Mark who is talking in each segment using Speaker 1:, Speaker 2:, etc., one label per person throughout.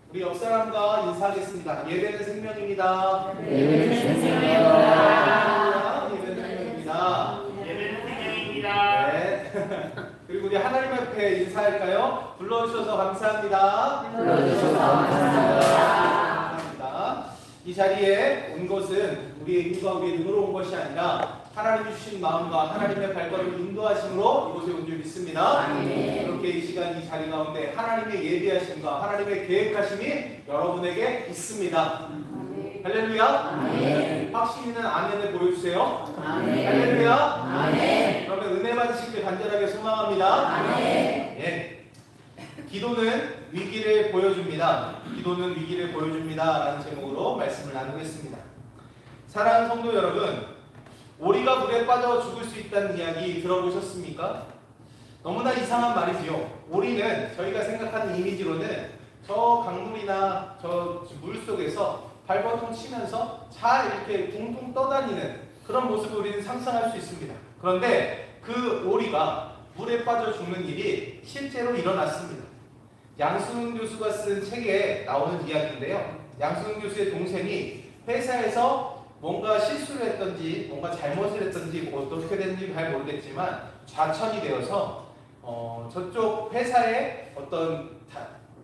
Speaker 1: 우리 옆 사람과 인사하겠습니다. 예배는 생명입니다.
Speaker 2: 예배는 생명입니다.
Speaker 1: 예배는 생명입니다.
Speaker 2: 예배는 생명입니다.
Speaker 1: 네. 그리고 우리 하나님 앞에 인사할까요? 불러주셔서 감사합니다.
Speaker 2: 불러주셔서 감사합니다.
Speaker 1: 감사합니다. 이 자리에 온 것은 우리의 힘과 우리의 능으로 온 것이 아니라 하나님이 주신 마음과 하나님의 발걸음을 인도하심으로 이곳에 온 줄 믿습니다.
Speaker 2: 아멘.
Speaker 1: 그렇게 이 시간 이 자리 가운데 하나님의 예비하심과 하나님의 계획하심이 여러분에게 있습니다.
Speaker 2: 아멘.
Speaker 1: 할렐루야.
Speaker 2: 아멘.
Speaker 1: 확신 있는 아멘을 보여주세요.
Speaker 2: 아멘.
Speaker 1: 할렐루야.
Speaker 2: 아멘.
Speaker 1: 그러면 은혜 받으시길 간절하게 소망합니다.
Speaker 2: 아멘.
Speaker 1: 예. 기도는 위기를 보여줍니다. 기도는 위기를 보여줍니다. 라는 제목으로 말씀을 나누겠습니다. 사랑하는 성도 여러분, 오리가 물에 빠져 죽을 수 있다는 이야기 들어보셨습니까? 너무나 이상한 말이지요. 오리는 저희가 생각하는 이미지로는 저 강물이나 저 물속에서 발버둥 치면서 잘 이렇게 둥둥 떠다니는 그런 모습을 우리는 상상할 수 있습니다. 그런데 그 오리가 물에 빠져 죽는 일이 실제로 일어났습니다. 양승훈 교수가 쓴 책에 나오는 이야기인데요. 양승훈 교수의 동생이 회사에서 뭔가 실수를 했던지 뭔가 잘못을 했던지 뭐 어떻게 됐는지 잘 모르겠지만 좌천이 되어서 저쪽 회사의 어떤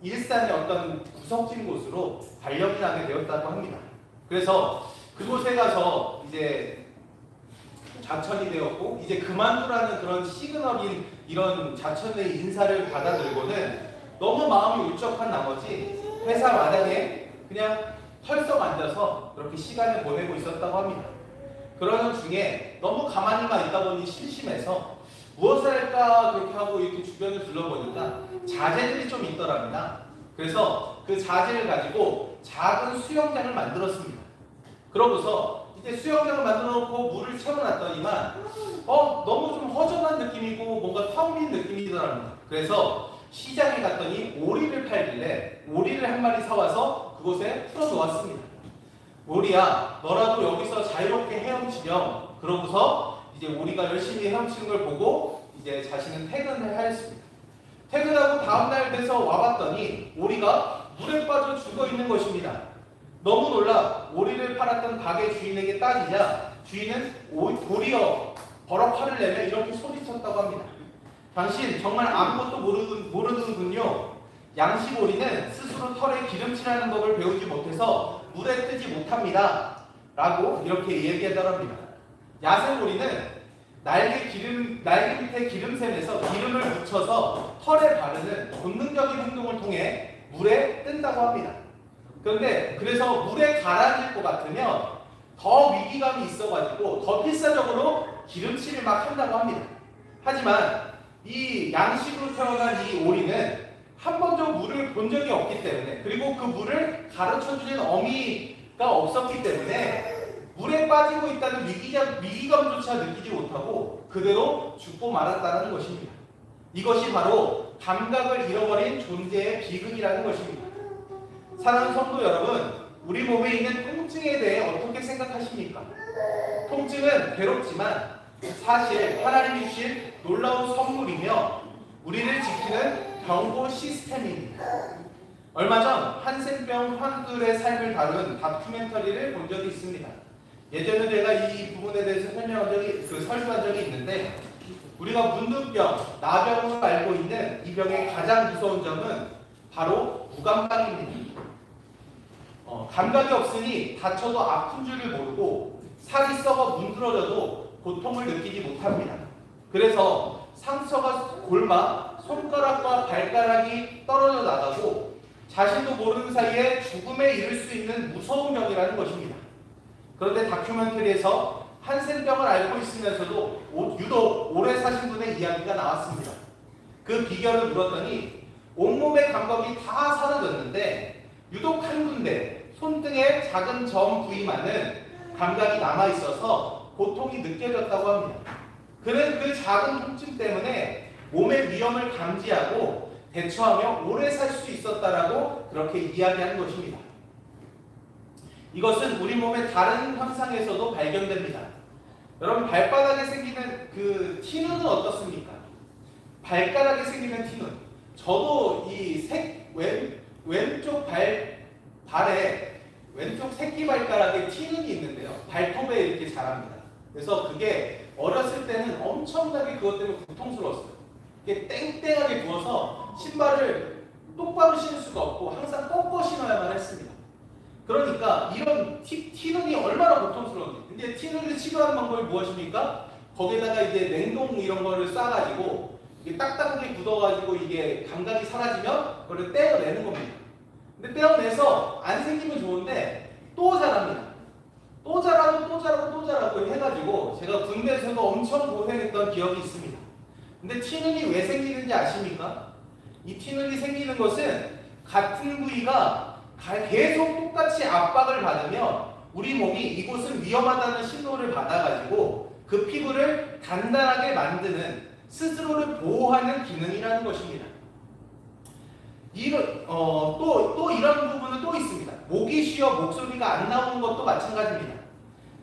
Speaker 1: 일산의 어떤 구석진 곳으로 발령이 나게 되었다고 합니다. 그래서 그곳에 가서 이제 좌천이 되었고 이제 그만두라는 그런 시그널인 이런 좌천의 인사를 받아들고는 너무 마음이 울적한 나머지 회사 마당에 그냥 털썩 앉아서 그렇게 시간을 보내고 있었다고 합니다. 그러는 중에 너무 가만히만 있다 보니 심심해서 무엇을 할까 그렇게 하고 이렇게 주변을 둘러보니까 자재들이 좀 있더랍니다. 그래서 그 자재를 가지고 작은 수영장을 만들었습니다. 그러고서 이제 수영장을 만들어 놓고 물을 채워놨더니만 너무 좀 허전한 느낌이고 뭔가 텅 빈 느낌이더랍니다. 그래서 시장에 갔더니 오리를 팔길래 오리를 한 마리 사와서 그곳에 풀어놓았습니다. 오리야, 너라도 여기서 자유롭게 헤엄치렴. 그러고서 이제 오리가 열심히 헤엄치는 걸 보고 이제 자신은 퇴근을 하였습니다. 퇴근하고 다음날 돼서 와봤더니 오리가 물에 빠져 죽어 있는 것입니다. 너무 놀라 오리를 팔았던 가게 주인에게 따지자 주인은 도리어 버럭 화를 내며 이렇게 소리쳤다고 합니다. 당신 정말 아무것도 모르는군요. 양식오리는 스스로 털에 기름칠하는 법을 배우지 못해서 물에 뜨지 못합니다. 라고 이렇게 얘기하더랍니다. 야생오리는 날개 밑에 기름샘에서 기름을 묻혀서 털에 바르는 본능적인 행동을 통해 물에 뜬다고 합니다. 그런데 그래서 물에 가라앉을 것 같으면 더 위기감이 있어가지고 더 필사적으로 기름칠을 막 한다고 합니다. 하지만 이 양식으로 태어난 이 오리는 한 번도 물을 본 적이 없기 때문에 그리고 그 물을 가르쳐주는 어미가 없었기 때문에 물에 빠지고 있다는 위기감조차 느끼지 못하고 그대로 죽고 말았다는 것입니다. 이것이 바로 감각을 잃어버린 존재의 비극이라는 것입니다. 사랑하는 성도 여러분, 우리 몸에 있는 통증에 대해 어떻게 생각하십니까? 통증은 괴롭지만 사실 하나님이 주신 놀라운 선물이며 우리를 지키는 경고 시스템입니다. 얼마 전 한센병 환우들의 삶을 다룬 다큐멘터리를 본 적이 있습니다. 예전에 제가 이 부분에 대해서 설교한 적이 있는데 우리가 문둥병, 나병으로 알고 있는 이 병의 가장 무서운 점은 바로 무감각입니다. 감각이 없으니 다쳐도 아픈 줄을 모르고 살이 썩어 문드러져도 고통을 느끼지 못합니다. 그래서 상처가 골마 손가락과 발가락이 떨어져 나가고 자신도 모르는 사이에 죽음에 이를 수 있는 무서운 병이라는 것입니다. 그런데 다큐멘터리에서 한센병을 앓고 있으면서도 유독 오래 사신 분의 이야기가 나왔습니다. 그 비결을 물었더니 온몸의 감각이 다 사라졌는데 유독 한 군데 손등의 작은 점 부위만은 감각이 남아있어서 고통이 느껴졌다고 합니다. 그는 그 작은 통증 때문에 몸의 위험을 감지하고 대처하며 오래 살 수 있었다라고 그렇게 이야기하는 것입니다. 이것은 우리 몸의 다른 현상에서도 발견됩니다. 여러분, 발바닥에 생기는 그 티눈은 어떻습니까? 발가락에 생기는 티눈. 저도 이 왼쪽 발에 왼쪽 새끼 발가락에 티눈이 있는데요. 발톱에 이렇게 자랍니다. 그래서 그게 어렸을 때는 엄청나게 그것 때문에 고통스러웠어요. 이게 땡땡하게 부어서 신발을 똑바로 신을 수가 없고 항상 꺾어 신어야만 했습니다. 그러니까 이런 티눈이 얼마나 고통스러운지. 근데 티눈을 치료하는 방법이 무엇입니까? 거기에다가 이제 냉동 이런 거를 싸가지고 이게 딱딱하게 굳어가지고 이게 감각이 사라지면 그걸 떼어내는 겁니다. 근데 떼어내서 안 생기면 좋은데 또 자랍니다. 또 자라고 해가지고 제가 군대에서도 엄청 고생했던 기억이 있습니다. 근데 티눈이 왜 생기는지 아십니까? 이 티눈이 생기는 것은 같은 부위가 계속 똑같이 압박을 받으면 우리 몸이 이곳은 위험하다는 신호를 받아가지고 그 피부를 단단하게 만드는 스스로를 보호하는 기능이라는 것입니다. 또 이런 부분은 또 있습니다. 목이 쉬어 목소리가 안 나오는 것도 마찬가지입니다.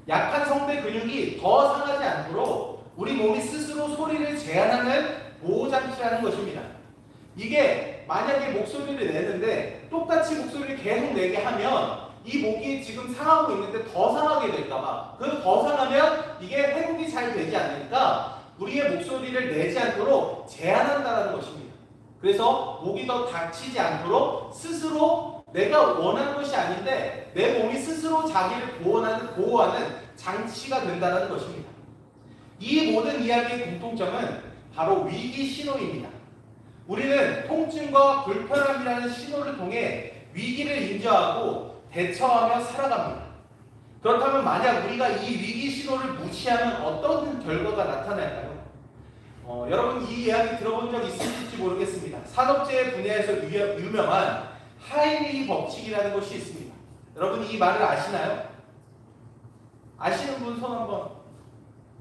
Speaker 1: 약한 성대 근육이 더 상하지 않도록 우리 몸이 스스로 소리를 제한하는 보호장치라는 것입니다. 이게 만약에 목소리를 내는데 똑같이 목소리를 계속 내게 하면 이 목이 지금 상하고 있는데 더 상하게 될까봐, 그 더 상하면 이게 회복이 잘 되지 않으니까 우리의 목소리를 내지 않도록 제한한다는 것입니다. 그래서 목이 더 닥치지 않도록 스스로 내가 원하는 것이 아닌데 내 몸이 스스로 자기를 보호하는 장치가 된다는 것입니다. 이 모든 이야기의 공통점은 바로 위기 신호입니다. 우리는 통증과 불편함이라는 신호를 통해 위기를 인정하고 대처하며 살아갑니다. 그렇다면 만약 우리가 이 위기 신호를 무시하면 어떤 결과가 나타날까요? 여러분 이 이야기 들어본 적 있으실지 모르겠습니다. 산업재해 분야에서 유명한 하이리 법칙이라는 것이 있습니다. 여러분 이 말을 아시나요? 아시는 분 손 한번.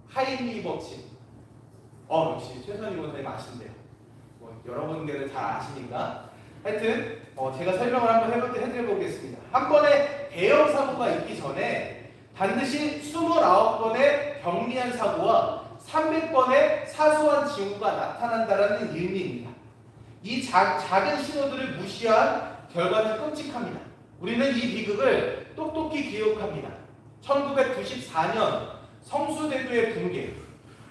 Speaker 1: 하이리 법칙. 역시 최선희 원장님 아신대요. 여러분들은 잘 아시니까. 하여튼 제가 설명을 한번 해드려보겠습니다. 한 번의 대형 사고가 있기 전에 반드시 29번의 경미한 사고와 300번의 사소한 징후가 나타난다는 의미입니다. 이 작은 신호들을 무시한 결과는 끔찍합니다. 우리는 이 비극을 똑똑히 기억합니다. 1994년 성수대교의 붕괴.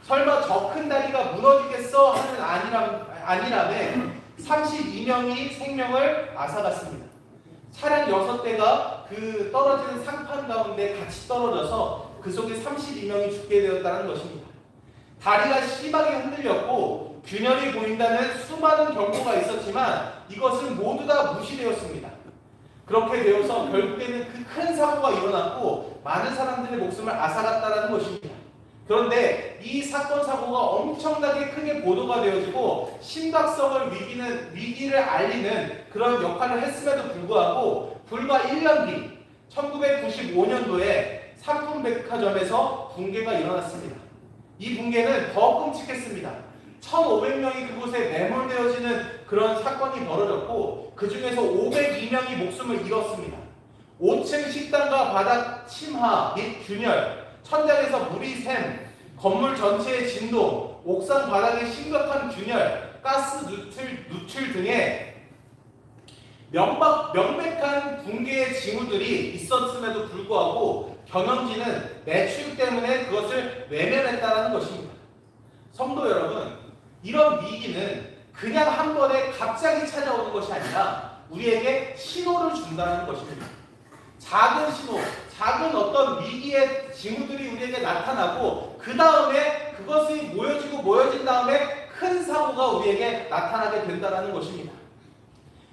Speaker 1: 설마 저 큰 다리가 무너지겠어 하는 안일함에 32명이 생명을 앗아갔습니다. 차량 6대가 그 떨어지는 상판 가운데 같이 떨어져서 그 속에 32명이 죽게 되었다는 것입니다. 다리가 심하게 흔들렸고 균열이 보인다는 수많은 경고가 있었지만 이것은 모두 다 무시되었습니다. 그렇게 되어서 결국에는 그 큰 사고가 일어났고 많은 사람들의 목숨을 앗아갔다는 것입니다. 그런데 이 사건 사고가 엄청나게 크게 보도가 되어지고 심각성을 위기를 알리는 그런 역할을 했음에도 불구하고 불과 1년 뒤 1995년도에 삼풍백화점에서 붕괴가 일어났습니다. 이 붕괴는 더 끔찍했습니다. 1,500명이 그곳에 매몰되어지는 그런 사건이 벌어졌고 그 중에서 502명이 목숨을 잃었습니다. 5층 식당과 바닥 침하 및 균열, 천장에서 물이 샘, 건물 전체의 진동, 옥상 바닥의 심각한 균열, 가스 누출 등의 명백한 붕괴의 징후들이 있었음에도 불구하고 경영진은 매출 때문에 그것을 외면했다는 것입니다. 성도 여러분, 이런 위기는 그냥 한 번에 갑자기 찾아오는 것이 아니라 우리에게 신호를 준다는 것입니다. 작은 신호, 작은 어떤 위기의 징후들이 우리에게 나타나고 그 다음에 그것이 모여진 다음에 큰 사고가 우리에게 나타나게 된다는 것입니다.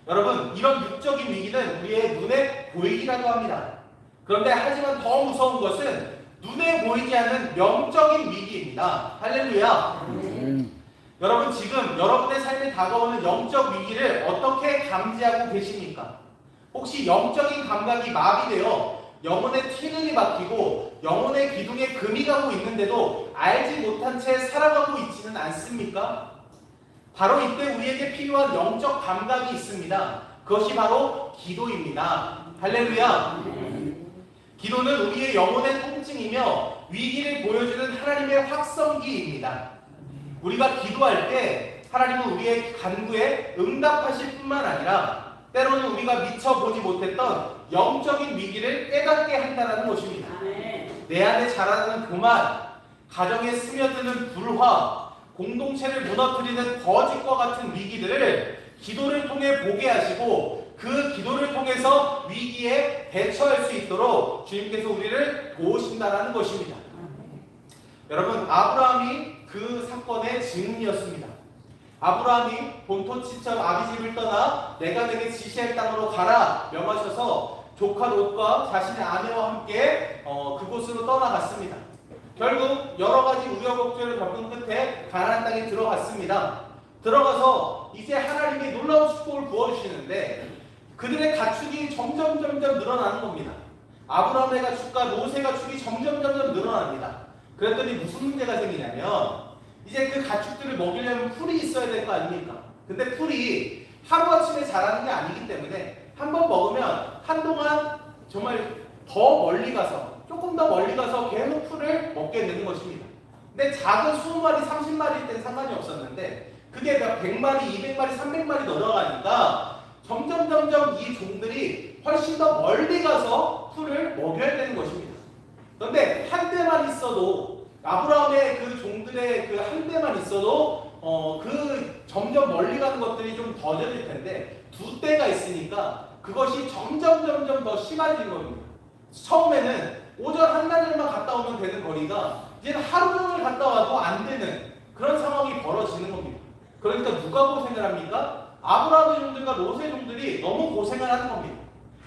Speaker 1: 여러분, 이런 육적인 위기는 우리의 눈에 보이기라도 합니다. 그런데 하지만 더 무서운 것은 눈에 보이지 않는 영적인 위기입니다. 할렐루야. 여러분 지금 여러분의 삶에 다가오는 영적 위기를 어떻게 감지하고 계십니까? 혹시 영적인 감각이 마비되어 영혼의 튀는이 막히고 영혼의 기둥에 금이 가고 있는데도 알지 못한 채 살아가고 있지는 않습니까? 바로 이때 우리에게 필요한 영적 감각이 있습니다. 그것이 바로 기도입니다. 할렐루야. 기도는 우리의 영혼의 통증이며 위기를 보여주는 하나님의 확성기입니다. 우리가 기도할 때 하나님은 우리의 간구에 응답하실 뿐만 아니라 때로는 우리가 미처 보지 못했던 영적인 위기를 깨닫게 한다는 것입니다. 내 안에 자라는 교만, 가정에 스며드는 불화, 공동체를 무너뜨리는 거짓과 같은 위기들을 기도를 통해 보게 하시고 그 기도를 통해서 위기에 대처할 수 있도록 주님께서 우리를 도우신다는 것입니다. 여러분, 아브라함이 그 사건의 증인이었습니다. 아브라함이 본토지처럼 아비 집을 떠나 내가 내게 지시할 땅으로 가라 명하셔서 조카 롯과 자신의 아내와 함께 그곳으로 떠나갔습니다. 결국 여러 가지 우여곡절을 겪은 끝에 가나안 땅에 들어갔습니다. 들어가서 이제 하나님이 놀라운 축복을 부어주시는데 그들의 가축이 점점 늘어나는 겁니다. 아브라함의 가축과 롯의 가축이 점점 늘어납니다. 그랬더니 무슨 문제가 생기냐면 이제 그 가축들을 먹이려면 풀이 있어야 될 거 아닙니까? 근데 풀이 하루아침에 자라는 게 아니기 때문에 한번 먹으면 한동안 정말 더 멀리 가서 조금 더 멀리 가서 계속 풀을 먹게 되는 것입니다. 근데 작은 20마리, 30마리일 땐 상관이 없었는데 그게 100마리, 200마리, 300마리 넘어가니까 점점 이 종들이 훨씬 더 멀리 가서 풀을 먹여야 되는 것입니다. 그런데 한 대만 있어도 아브라함의 그 종들의 그 한 대만 있어도 그 점점 멀리 가는 것들이 좀 더뎌질 텐데 두 대가 있으니까 그것이 점점 더 심해지는 겁니다. 처음에는 오전 한나절만 갔다 오면 되는 거리가 이제는 하루 종일 갔다 와도 안 되는 그런 상황이 벌어지는 겁니다. 그러니까 누가 고생을 합니까? 아브라함의 종들과 롯의 종들이 너무 고생을 하는 겁니다.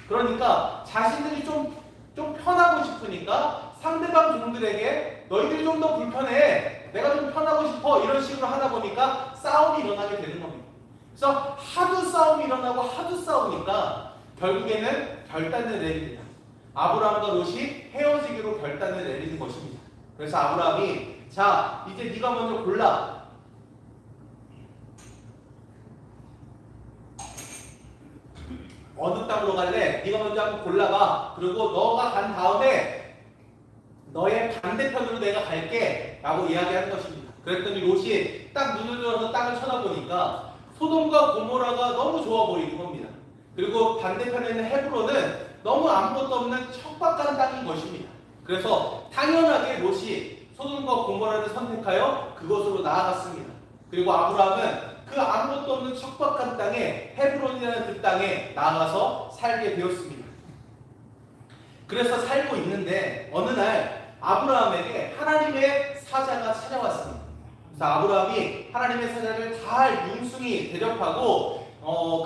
Speaker 1: 그러니까 자신들이 좀 편하고 싶으니까 상대방 종들에게 너희들이 좀 더 불편해, 내가 좀 편하고 싶어, 이런 식으로 하다 보니까 싸움이 일어나게 되는 겁니다. 그래서 하도 싸움이 일어나고 하도 싸우니까 결국에는 결단을 내립니다. 아브라함과 롯이 헤어지기로 결단을 내리는 것입니다. 그래서 아브라함이 자 이제 네가 먼저 골라. 어느 땅으로 갈래? 네가 먼저 한번 골라봐. 그리고 너가 간 다음에 너의 반대편으로 내가 갈게 라고 이야기하는 것입니다. 그랬더니 롯이 딱 눈을 들어서 땅을 쳐다보니까 소돔과 고모라가 너무 좋아 보이는 겁니다. 그리고 반대편에 있는 헤브론은 너무 아무것도 없는 척박한 땅인 것입니다. 그래서 당연하게 롯이 소돔과 고모라를 선택하여 그곳으로 나아갔습니다. 그리고 아브라함은 그 아무것도 없는 척박한 땅에 헤브론이라는 그 땅에 나아가서 살게 되었습니다. 그래서 살고 있는데 어느 날 아브라함에게 하나님의 사자가 찾아왔습니다. 그래서 아브라함이 하나님의 사자를 잘 융숭이 대접하고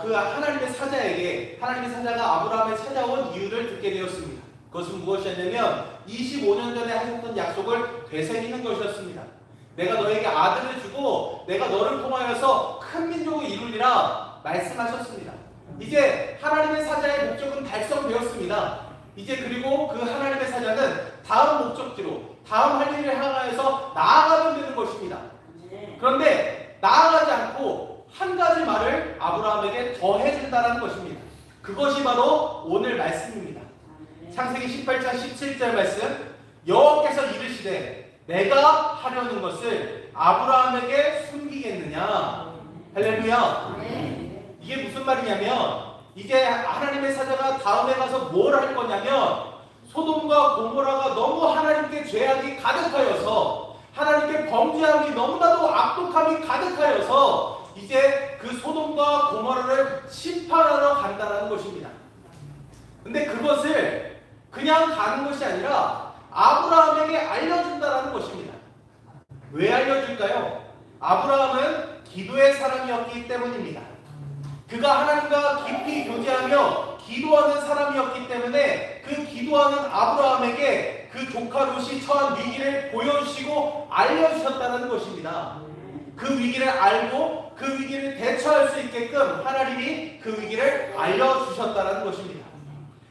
Speaker 1: 그 하나님의 사자에게 하나님의 사자가 아브라함에 찾아온 이유를 듣게 되었습니다. 그것은 무엇이었냐면 25년 전에 하셨던 약속을 되새기는 것이었습니다. 내가 너에게 아들을 주고 내가 너를 통하여서 큰 민족을 이루리라 말씀하셨습니다. 이제 하나님의 사자의 목적은 달성되었습니다. 이제 그리고 그 하나님의 사자는 다음 목적지로 다음 할 일을 향하여서 나아가면 되는 것입니다. 그런데 나아가지 않고 한 가지 말을 아브라함에게 더 해준다는 것입니다. 그것이 바로 오늘 말씀입니다. 창세기 18장 17절 말씀, 여호와께서 이르시되 내가 하려는 것을 아브라함에게 숨기겠느냐. 할렐루야. 이게 무슨 말이냐면 이제 하나님의 사자가 다음에 가서 뭘 할 거냐면 소돔과 고모라가 너무 하나님께 죄악이 가득하여서 하나님께 범죄함이 너무나도 악독함이 가득하여서 이제 그 소돔과 고모라를 심판하러 간다는 것입니다. 근데 그것을 그냥 가는 것이 아니라 아브라함에게 알려준다는 것입니다. 왜 알려줄까요? 아브라함은 기도의 사람이었기 때문입니다. 그가 하나님과 깊이 교제하며 기도하는 사람이었기 때문에 그 기도하는 아브라함에게 그 조카 롯이 처한 위기를 보여주시고 알려주셨다는 것입니다. 그 위기를 알고 그 위기를 대처할 수 있게끔 하나님이 그 위기를 알려주셨다는 것입니다.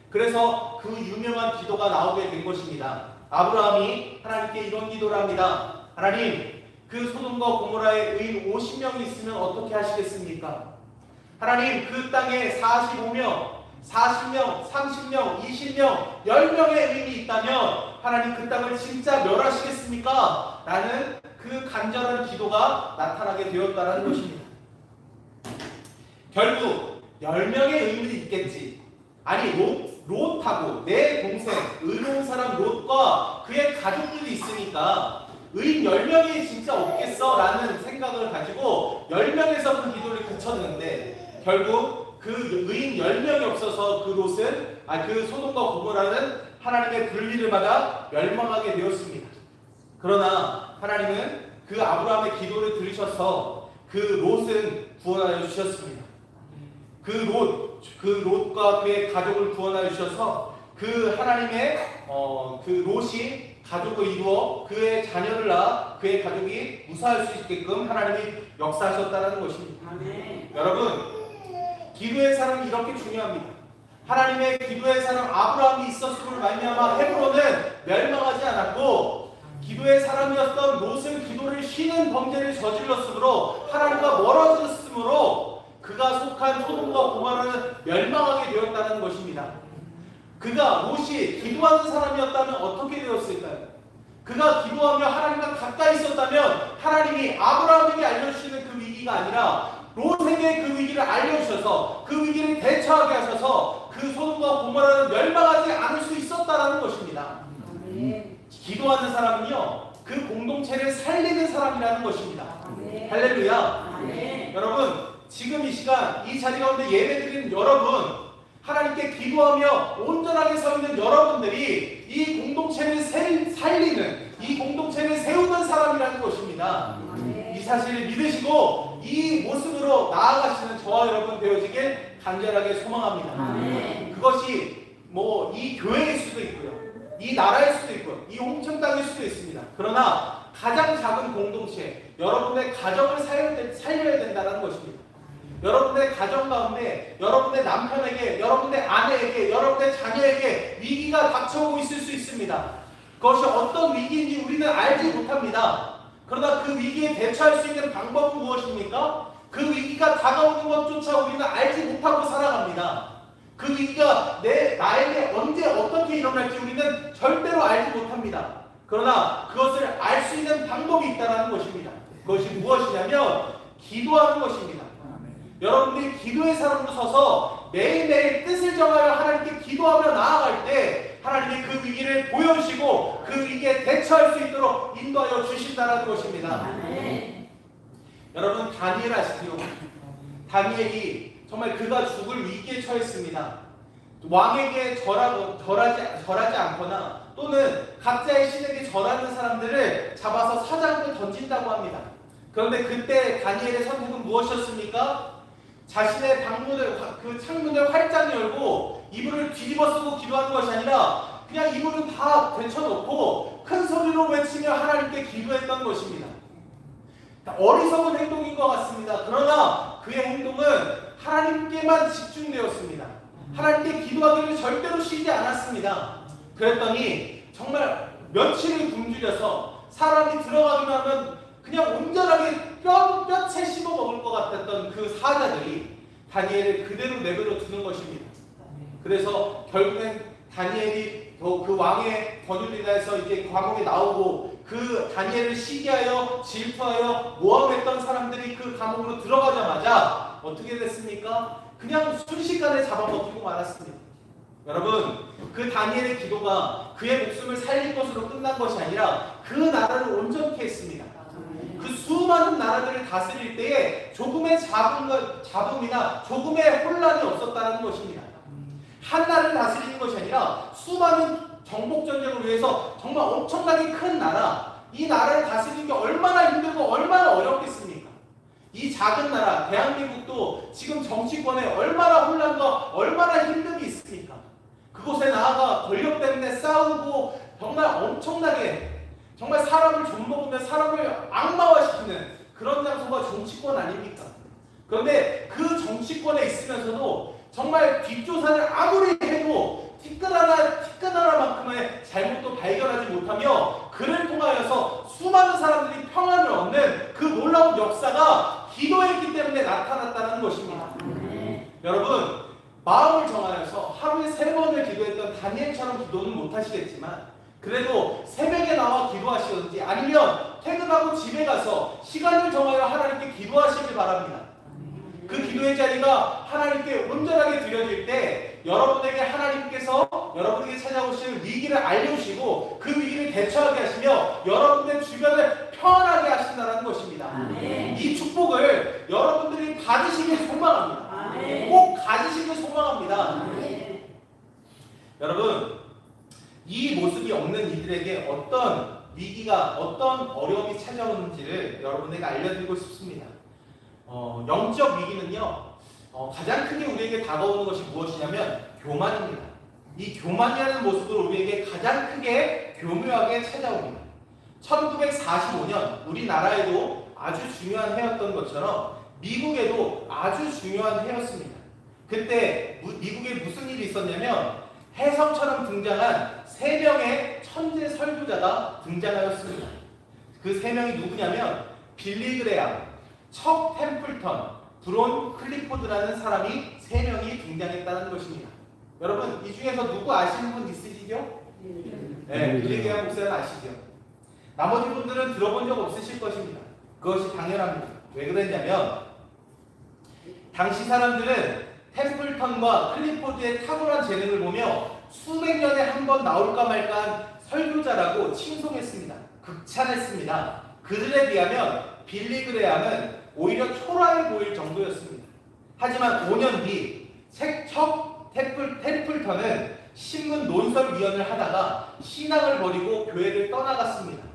Speaker 1: 그래서 그 유명한 기도가 나오게 된 것입니다. 아브라함이 하나님께 이런 기도를 합니다. 하나님, 그 소돔과 고모라의 의인 50명이 있으면 어떻게 하시겠습니까? 하나님, 그 땅에 45명, 40명, 30명, 20명, 10명의 의인이 있다면 하나님 그 땅을 진짜 멸하시겠습니까? 라는 그 간절한 기도가 나타나게 되었다는 것입니다. 결국 10명의 의인이 있겠지. 아니 롯하고 내 동생 의로운 사람 롯과 그의 가족들이 있으니까 의인 10명이 진짜 없겠어 라는 생각을 가지고 10명에서 그 기도를 그쳤는데 결국 그 의인 10명이 없어서 그 롯은 그 소돔과 고모라는 하나님의 분리를 받아 멸망하게 되었습니다. 그러나 하나님은 그 아브라함의 기도를 들으셔서 그 롯은 구원하여 주셨습니다. 그 롯과 그의 가족을 구원하여 주셔서 그 하나님의 그 롯이 가족을 이루어 그의 자녀를 낳아 그의 가족이 무사할 수 있게끔 하나님이 역사하셨다는 것입니다. 여러분, 기도의 사람이 이렇게 중요합니다. 하나님의 기도의 사람 아브라함이 있었음으로 말미암아 헤브론은 멸망하지 않았고 기도의 사람이었던 롯은 기도를 쉬는 범죄를 저질렀으므로 하나님과 멀어졌으므로 그가 속한 소돔과 고모라는 멸망하게 되었다는 것입니다. 롯이 기도하는 사람이었다면 어떻게 되었을까요? 그가 기도하며 하나님과 가까이 있었다면 하나님이 아브라함에게 알려주시는 그 위기가 아니라 롯에게 그 위기를 알려주셔서 그 위기를 대처하게 하셔서 그 소돔과 고모라는 멸망하지 않을 수 있었다는 것입니다. 기도하는 사람은요, 그 공동체를 살리는 사람이라는 것입니다. 할렐루야. 여러분, 지금 이 시간 이 자리 가운데 예배드리는 여러분, 하나님께 기도하며 온전하게 서 있는 여러분들이 이 공동체를 살리는, 이 공동체를 세우는 사람이라는 것입니다. 이 사실을 믿으시고 이 모습으로 나아가시는 저와 여러분 되어지길 간절하게 소망합니다. 그것이 이 교회일 수도 있고요, 이 나라일 수도 있고요, 이 홍천 땅일 수도 있습니다. 그러나 가장 작은 공동체, 여러분의 가정을 살려야 된다는 것입니다. 여러분의 가정 가운데 여러분의 남편에게, 여러분의 아내에게, 여러분의 자녀에게 위기가 닥쳐오고 있을 수 있습니다. 그것이 어떤 위기인지 우리는 알지 못합니다. 그러나 그 위기에 대처할 수 있는 방법은 무엇입니까? 그 위기가 다가오는 것조차 우리는 알지 못하고 살아갑니다. 그 위기가 나에게 언제 어떻게 일어날지 우리는 절대로 알지 못합니다. 그러나 그것을 알 수 있는 방법이 있다는 것입니다. 그것이 무엇이냐면 기도하는 것입니다. 여러분들이 기도의 사람으로 서서 매일매일 뜻을 정하여 하나님께 기도하며 나아갈 때 하나님이 그 위기를 보여주시고 그 위기에 대처할 수 있도록 인도하여 주신다는 것입니다. 여러분, 다니엘 아시죠? 다니엘이 정말 그가 죽을 위기에 처했습니다. 왕에게 절하지 않거나 또는 각자의 신에게 절하는 사람들을 잡아서 사장으로 던진다고 합니다. 그런데 그때 다니엘의 선택은 무엇이었습니까? 자신의 창문을 활짝 열고 이불을 뒤집어 쓰고 기도하는 것이 아니라 그냥 이불을 다 되쳐놓고 큰 소리로 외치며 하나님께 기도했던 것입니다. 어리석은 행동인 것 같습니다. 그러나 그의 행동은 하나님께만 집중되었습니다. 하나님께 기도하기를 절대로 쉬지 않았습니다. 그랬더니 정말 며칠을 굶주려서 사람이 들어가기만 하면 그냥 온전하게 뼈채 씹어 먹을 것 같았던 그 사자들이 다니엘을 그대로 내버려 두는 것입니다. 그래서 결국엔 다니엘이 그 왕의 권유리나에서 이제 감옥에 나오고 그 다니엘을 시기하여 질투하여 모함했던 사람들이 그 감옥으로 들어가자마자 어떻게 됐습니까? 그냥 순식간에 잡아먹히고 말았습니다. 여러분, 그 다니엘의 기도가 그의 목숨을 살릴 것으로 끝난 것이 아니라 그 나라를 온전케 했습니다. 그 수많은 나라들을 다스릴 때에 조금의 잡음이나 조금의 혼란이 없었다는 것입니다. 한 나라를 다스리는 것이 아니라 수많은 정복전쟁을 위해서 정말 엄청나게 큰 나라, 이 나라를 다스리는 게 얼마나 힘들고 얼마나 어렵겠습니까? 이 작은 나라 대한민국도 지금 정치권에 얼마나 혼란과 얼마나 힘듦이 있습니까? 그곳에 나아가 권력 때문에 싸우고 정말 엄청나게 정말 사람을 좀먹으며 사람을 악마화시키는 그런 장소가 정치권 아닙니까? 그런데 그 정치권에 있으면서도 정말 뒷조사를 아무리 해도 티끌하나만큼의 잘못도 발견하지 못하며 그를 통하여서 수많은 사람들이 평안을 얻는 그 놀라운 역사가 기도했기 때문에 나타났다는 것입니다. 여러분, 마음을 정하여서 하루에 3번을 기도했던 다니엘처럼 기도는 못하시겠지만 그래도 새벽에 나와 기도하시든지 아니면 퇴근하고 집에 가서 시간을 정하여 하나님께 기도하시길 바랍니다. 그 기도의 자리가 하나님께 온전하게 드려질 때 여러분에게 하나님께서 여러분에게 찾아오시는 위기를 알려주시고 그 위기를 대처하게 하시며 여러분의 주변을 편하게 하신다는 것입니다. 이 축복을 여러분들이 받으시길 소망합니다. 꼭 가지시길 소망합니다. 여러분, 이 모습이 없는 이들에게 어떤 위기가, 어떤 어려움이 찾아오는지를 여러분에게 알려드리고 싶습니다. 영적 위기는요, 가장 크게 우리에게 다가오는 것이 무엇이냐면 교만입니다. 이 교만이라는 모습으로 우리에게 가장 크게 교묘하게 찾아옵니다. 1945년 우리나라에도 아주 중요한 해였던 것처럼 미국에도 아주 중요한 해였습니다. 그때 미국에 무슨 일이 있었냐면 혜성처럼 등장한 3명의 천재 설교자가 등장하였습니다. 그 3명이 누구냐면 빌리 그레암, 척 템플턴, 브론 클리포드라는 사람이 3명이 등장했다는 것입니다. 여러분, 이 중에서 누구 아시는 분 있으시죠? 네, 빌리 그레암 목사는 아시죠? 나머지 분들은 들어본 적 없으실 것입니다. 그것이 당연합니다. 왜 그랬냐면 당시 사람들은 템플턴과 클리포드의 탁월한 재능을 보며 수백 년에 한 번 나올까 말까한 설교자라고 칭송했습니다. 극찬했습니다. 그들에 비하면 빌리 그레암은 오히려 초라해 보일 정도였습니다. 하지만 5년 뒤 척 템플턴은 신문 논설위원을 하다가 신앙을 버리고 교회를 떠나갔습니다.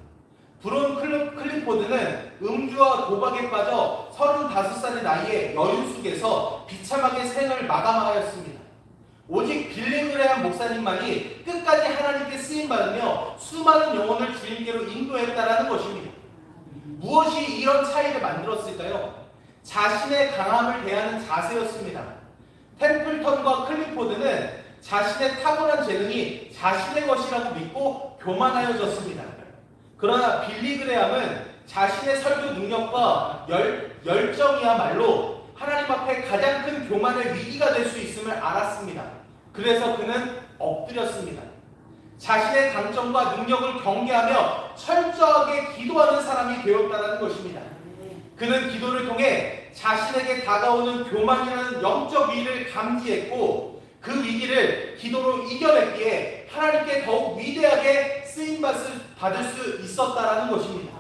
Speaker 1: 브론 클리포드는 음주와 도박에 빠져 35살의 나이에 여유 속에서 비참하게 생을 마감하였습니다. 오직 빌리 그레암 목사님만이 끝까지 하나님께 쓰임받으며 수많은 영혼을 주님께로 인도했다라는 것입니다. 무엇이 이런 차이를 만들었을까요? 자신의 강함을 대하는 자세였습니다. 템플턴과 클리포드는 자신의 탁월한 재능이 자신의 것이라고 믿고 교만하여졌습니다. 그러나 빌리 그레암은 자신의 설교 능력과 열정이야말로 하나님 앞에 가장 큰 교만의 위기가 될 수 있음을 알았습니다. 그래서 그는 엎드렸습니다. 자신의 강점과 능력을 경계하며 철저하게 기도하는 사람이 되었다는 것입니다. 그는 기도를 통해 자신에게 다가오는 교만이라는 영적 위기를 감지했고 그 위기를 기도로 이겨냈기에 하나님께 더욱 위대하게 쓰임받을 수 있었다는 것입니다.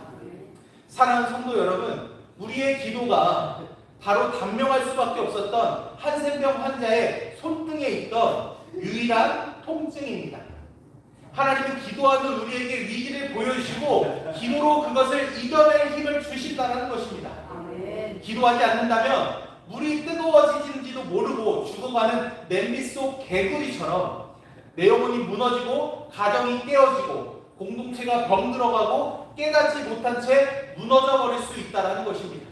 Speaker 1: 사랑하는 성도 여러분, 우리의 기도가 바로 단명할 수밖에 없었던 한센병 환자의 손등에 있던 유일한 통증입니다. 하나님은 기도하는 우리에게 위기를 보여주시고 기도로 그것을 이겨낼 힘을 주신다는 것입니다. 기도하지 않는다면 물이 뜨거워지는지도 모르고 죽어가는 냄비 속 개구리처럼 내 영혼이 무너지고 가정이 깨어지고 공동체가 병들어가고 깨닫지 못한 채 무너져 버릴 수 있다는 것입니다.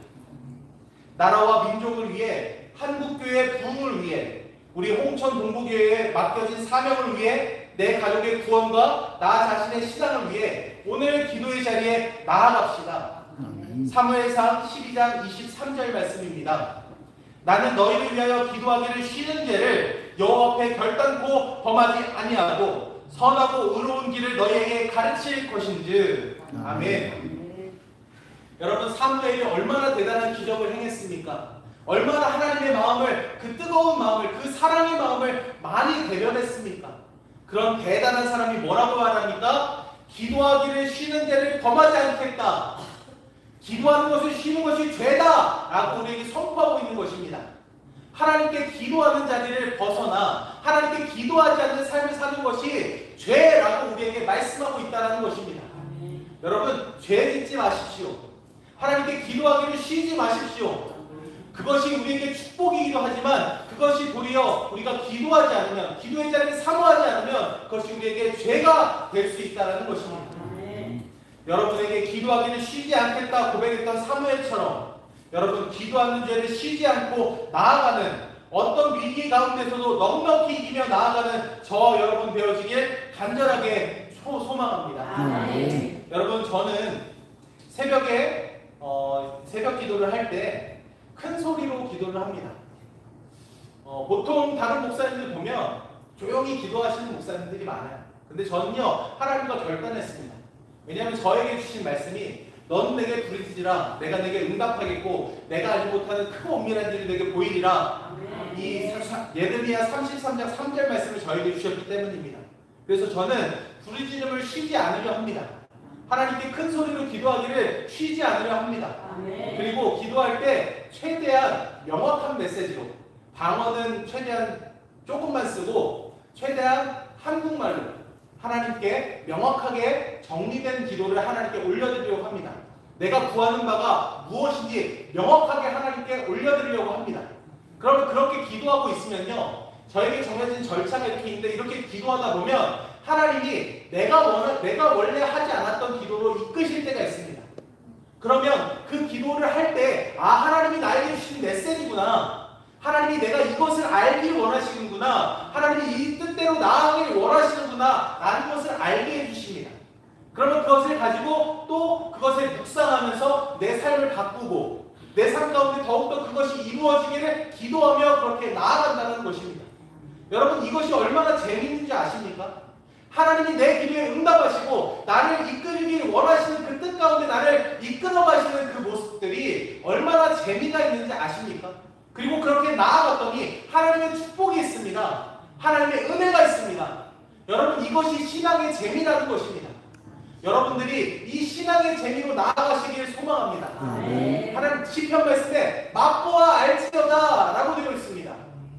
Speaker 1: 나라와 민족을 위해 한국교회의 부흥을 위해 우리 홍천 동부교회에 맡겨진 사명을 위해 내 가족의 구원과 나 자신의 신앙을 위해 오늘 기도의 자리에 나아갑시다. 사무엘상 12장 23절 말씀입니다. 나는 너희를 위하여 기도하기를 쉬는 죄를 여호와 앞에 결단코 범하지 아니하고 선하고 의로운 길을 너희에게 가르칠 것인즉. 아멘. 여러분, 사무엘이 얼마나 대단한 기적을 행했습니까? 얼마나 하나님의 마음을, 그 뜨거운 마음을, 그 사랑의 마음을 많이 대변했습니까? 그런 대단한 사람이 뭐라고 말합니까? 기도하기를 쉬는 죄를 범하지 않겠다. 기도하는 것을 쉬는 것이 죄다 라고 우리에게 선포하고 있는 것입니다. 하나님께 기도하는 자리를 벗어나 하나님께 기도하지 않는 삶을 사는 것이 죄라고 우리에게 말씀하고 있다는 것입니다. 여러분, 죄 짓지 마십시오. 하나님께 기도하기를 쉬지 마십시오. 그것이 우리에게 축복이기도 하지만 그것이 도리어 우리가 기도하지 않으면, 기도의 자리를 사모하지 않으면 그것이 우리에게 죄가 될 수 있다는 것입니다. 여러분에게 기도하기를 쉬지 않겠다 고백했던 사무엘처럼 여러분, 기도하는 죄를 쉬지 않고 나아가는, 어떤 위기 가운데서도 넉넉히 이기며 나아가는 저 여러분 되어지길 간절하게 소망합니다. 여러분, 저는 새벽에 새벽 기도를 할 때 큰 소리로 기도를 합니다. 보통 다른 목사님들 보면 조용히 기도하시는 목사님들이 많아요. 근데 저는요, 하나님과 결단했습니다. 왜냐하면 저에게 주신 말씀이 넌 내게 부르짖으라. 내가 내게 응답하겠고 내가 알지 못하는 크고 엄밀한 일이 내게 보이리라. 이 예레미야 33장 3절 말씀을 저에게 주셨기 때문입니다. 그래서 저는 부르짖음을 쉬지 않으려 합니다. 하나님께 큰 소리로 기도하기를 쉬지 않으려 합니다. 그리고 기도할 때 최대한 명확한 메시지로, 방언은 최대한 조금만 쓰고 최대한 한국말로 하나님께 명확하게 정리된 기도를 하나님께 올려드리려고 합니다. 내가 구하는 바가 무엇인지 명확하게 하나님께 올려드리려고 합니다. 그러면 그렇게 기도하고 있으면요, 저에게 정해진 절차가 이렇게 있는데 이렇게 기도하다 보면 하나님이 내가 원래 하지 않았던 기도로 이끄실 때가 있습니다. 그러면 그 기도를 할 때 하나님이 나에게 주신 메시지구나, 하나님이 내가 이것을 알기를 원하시는구나, 하나님이 이 뜻대로 나아가기를 원하시는구나 라는 것을 알게 해주십니다. 그러면 그것을 가지고 또 그것을 묵상하면서 내 삶을 바꾸고 내 삶 가운데 더욱더 그것이 이루어지기를 기도하며 그렇게 나아간다는 것입니다. 여러분, 이것이 얼마나 재미있는지 아십니까? 하나님이 내 기도에 응답하시고 나를 이끌기를 원하시는 그 뜻 가운데 나를 이끌어 가시는 그 모습들이 얼마나 재미가 있는지 아십니까? 그리고 그렇게 나아갔더니 하나님의 축복이 있습니다. 하나님의 은혜가 있습니다. 여러분, 이것이 신앙의 재미라는 것입니다. 여러분들이 이 신앙의 재미로 나아가시기를 소망합니다. 하나님 시편 말씀에 맛보아 알지어다 라고 되어 있습니다.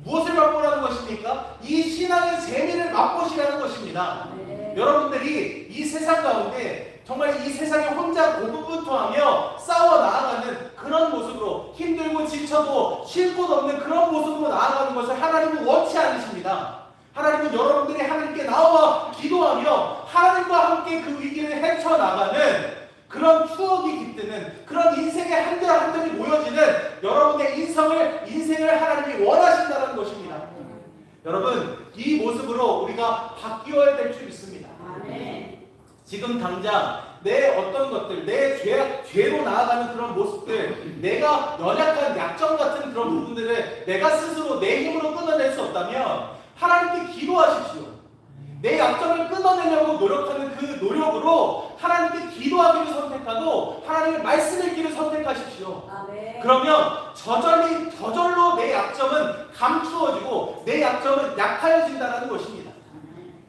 Speaker 1: 무엇을 맛보라는 것입니까? 이 신앙의 재미를 맛보시라는 것입니다. 여러분들이 이 세상 가운데 정말 이 세상에 혼자 고군분투하며 싸워 나아가는 그런 모습으로, 힘들고 지쳐도 쉴 곳 없는 그런 모습으로 나아가는 것을 하나님은 원치 않으십니다. 하나님은 여러분들이 하나님께 나와 기도하며 하나님과 함께 그 위기를 헤쳐나가는 그런 추억이 깃드는, 그런 인생의 한들 한들이 모여지는 여러분의 인생을 하나님이 원하신다는 것입니다. 여러분, 이 모습으로 우리가 바뀌어야 될 줄 믿습니다. 지금 당장 내 어떤 것들, 내 죄로 나아가는 그런 모습들, 내가 연약한 약점 같은 그런 부분들을 내가 스스로 내 힘으로 끊어낼 수 없다면 하나님께 기도하십시오. 내 약점을 끊어내려고 노력하는 그 노력으로 하나님께 기도하기를 선택하고 하나님의 말씀 읽기를 선택하십시오. 그러면 저절로 내 약점은 감추어지고 내 약점은 약하여진다는 것입니다.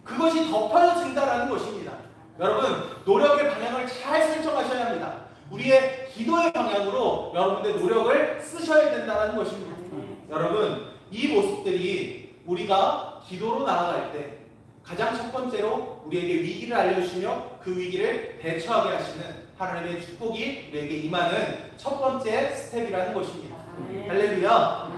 Speaker 1: 그것이 덮어진다는 것입니다. 여러분, 노력의 방향을 잘 설정하셔야 합니다. 우리의 기도의 방향으로 여러분들의 노력을 쓰셔야 된다는 것입니다. 여러분, 이 모습들이 우리가 기도로 나아갈 때 가장 첫 번째로 우리에게 위기를 알려주시며 그 위기를 대처하게 하시는 하나님의 축복이 우리에게 임하는 첫 번째 스텝이라는 것입니다. 할렐루야.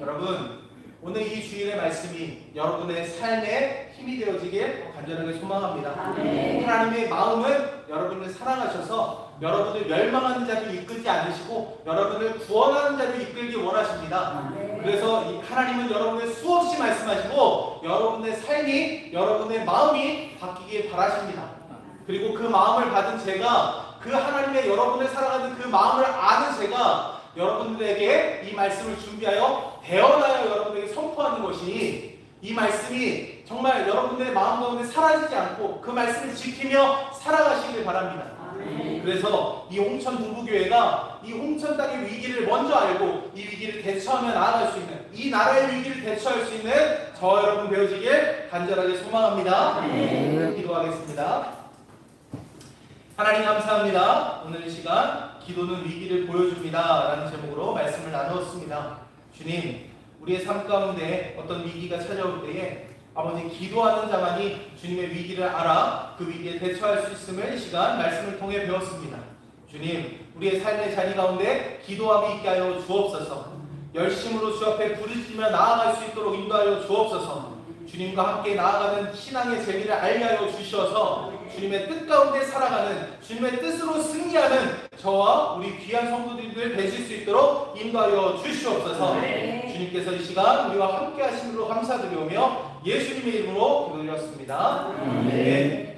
Speaker 1: 여러분, 오늘 이 주일의 말씀이 여러분의 삶에 힘이 되어지길 간절하게 소망합니다. 하나님의 마음은 여러분을 사랑하셔서 여러분을 멸망하는 자를 이끌지 않으시고 여러분을 구원하는 자를 이끌기 원하십니다. 그래서 하나님은 여러분을 수없이 말씀하시고 여러분의 삶이, 여러분의 마음이 바뀌길 바라십니다. 그리고 그 마음을 받은 제가, 그 하나님의 여러분을 사랑하는 그 마음을 아는 제가 여러분들에게 이 말씀을 준비하여 대언하여 여러분에게 선포하는 것이, 이 말씀이 정말 여러분들의 마음 가운데 사라지지 않고 그 말씀을 지키며 살아가시길 바랍니다. 그래서 이 홍천 부부교회가 이 홍천 땅의 위기를 먼저 알고 이 위기를 대처하며 나아갈 수 있는, 이 나라의 위기를 대처할 수 있는 저와 여러분 되어지길 간절하게 소망합니다. 기도하겠습니다. 하나님 감사합니다. 오늘 이 시간 기도는 위기를 보여줍니다 라는 제목으로 말씀을 나누었습니다. 주님, 우리의 삶 가운데 어떤 위기가 찾아올 때에 아버지, 기도하는 자만이 주님의 위기를 알아 그 위기에 대처할 수 있음을 이 시간 말씀을 통해 배웠습니다. 주님, 우리의 삶의 자리 가운데 기도함이 있게 하여 주옵소서. 열심으로 주 앞에 부르짖으며 나아갈 수 있도록 인도하여 주옵소서. 주님과 함께 나아가는 신앙의 재미를 알게 하여 주셔서 주님의 뜻 가운데 살아가는, 주님의 뜻으로 승리하는 저와 우리 귀한 성도들을 되실 수 있도록 인도하여 주시옵소서. 주님께서 이 시간 우리와 함께 하심으로 감사드리오며 예수님의 이름으로 기도드렸습니다. 아멘.